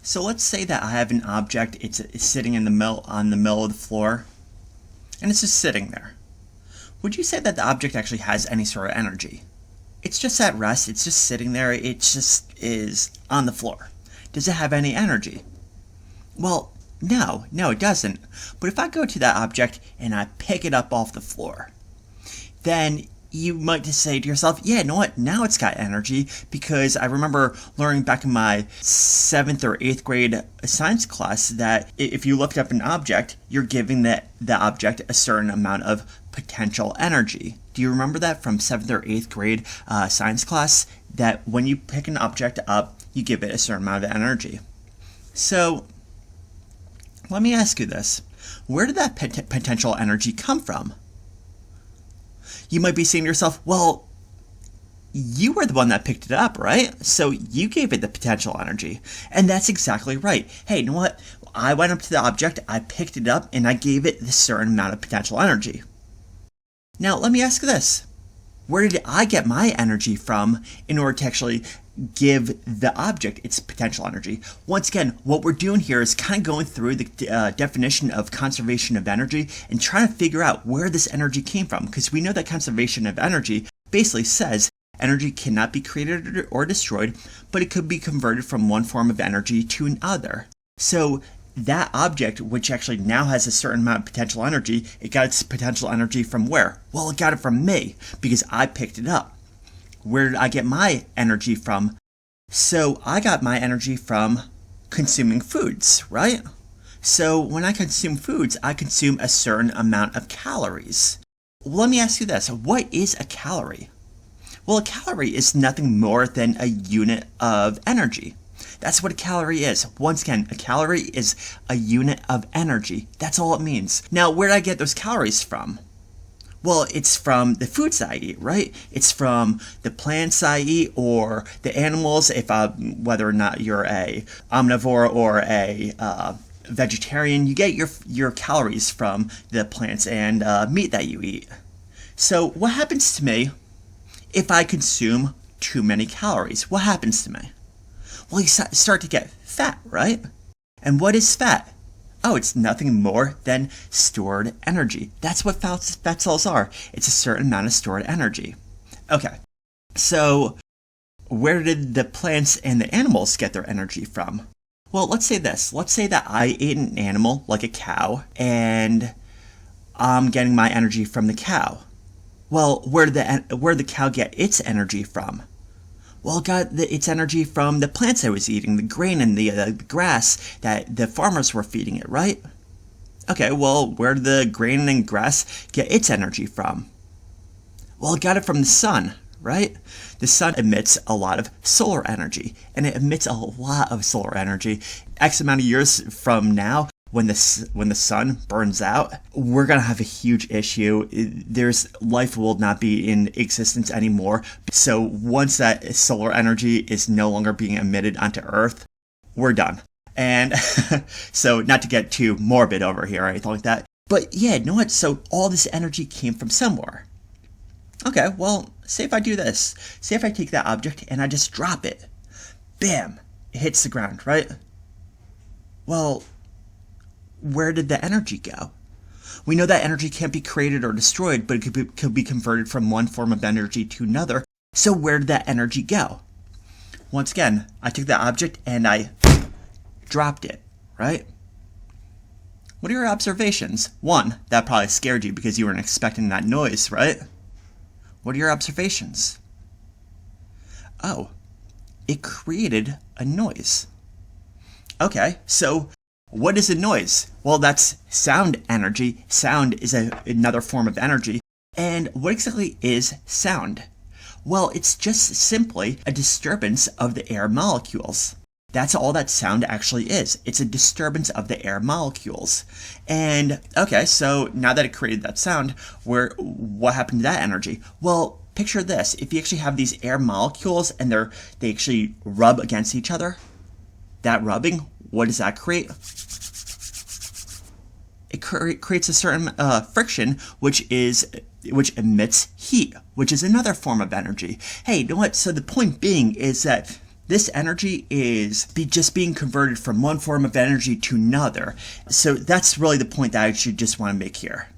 So let's say that I have an object, it's sitting in the middle of the floor, and it's just sitting there. Would you say that the object actually has any sort of energy? It's just at rest, it's just sitting there, it just is on the floor. Does it have any energy? Well, no, it doesn't. But if I go to that object and I pick it up off the floor, then you might just say to yourself, yeah, you know what, now it's got energy, because I remember learning back in my 7th or 8th grade science class that if you lift up an object, you're giving the object a certain amount of potential energy. Do you remember that from 7th or 8th grade science class, that when you pick an object up, you give it a certain amount of energy? So let me ask you this. Where did that potential energy come from? You might be saying to yourself, well, you were the one that picked it up, right? So you gave it the potential energy. And that's exactly right. Hey, you know what? I went up to the object, I picked it up, and I gave it this certain amount of potential energy. Now, let me ask this. Where did I get my energy from in order to actually give the object its potential energy? Once again, what we're doing here is kind of going through the definition of conservation of energy and trying to figure out where this energy came from, because we know that conservation of energy basically says energy cannot be created or destroyed, but it could be converted from one form of energy to another. So that object, which actually now has a certain amount of potential energy, it got its potential energy from where? Well, it got it from me, because I picked it up. Where did I get my energy from? So I got my energy from consuming foods, right? So when I consume foods, I consume a certain amount of calories. Well, let me ask you this. What is a calorie? Well, a calorie is nothing more than a unit of energy. That's what a calorie is. Once again, a calorie is a unit of energy. That's all it means. Now, where did I get those calories from? Well, it's from the foods I eat, right? It's from the plants I eat, or the animals, whether or not you're a omnivore or a vegetarian, you get your calories from the plants and meat that you eat. So what happens to me if I consume too many calories? What happens to me? Well, you start to get fat, right? And what is fat? Oh, it's nothing more than stored energy. That's what fat cells are. It's a certain amount of stored energy. Okay, so where did the plants and the animals get their energy from? Well, let's say this. Let's say that I ate an animal, like a cow, and I'm getting my energy from the cow. Well, where did the cow get its energy from? Well, it got its energy from the plants I was eating, the grain and the grass that the farmers were feeding it, right? Okay, well, where did the grain and grass get its energy from? Well, it got it from the sun, right? The sun emits a lot of solar energy, and it emits a lot of solar energy. X amount of years from now, when the sun burns out, we're going to have a huge issue. Life will not be in existence anymore. So once that solar energy is no longer being emitted onto Earth, we're done. And so not to get too morbid over here or anything like that. But yeah, you know what? So all this energy came from somewhere. Okay, well, say if I do this. Say if I take that object and I just drop it. Bam! It hits the ground, right? Well, where did the energy go? We know that energy can't be created or destroyed, but it could be converted from one form of energy to another. So where did that energy go? Once again, I took that object and I dropped it, right? What are your observations? One, that probably scared you because you weren't expecting that noise, right? What are your observations? Oh, it created a noise. Okay, so what is a noise? Well, that's sound energy. Sound is another form of energy. And what exactly is sound? Well, it's just simply a disturbance of the air molecules. That's all that sound actually is. It's a disturbance of the air molecules. And okay, so now that it created that sound, what happened to that energy? Well, picture this. If you actually have these air molecules and they actually rub against each other, that rubbing, what does that create? It creates a certain friction, which emits heat, which is another form of energy. Hey, you know what? So the point being is that This energy is just being converted from one form of energy to another. So that's really the point that I should just want to make here.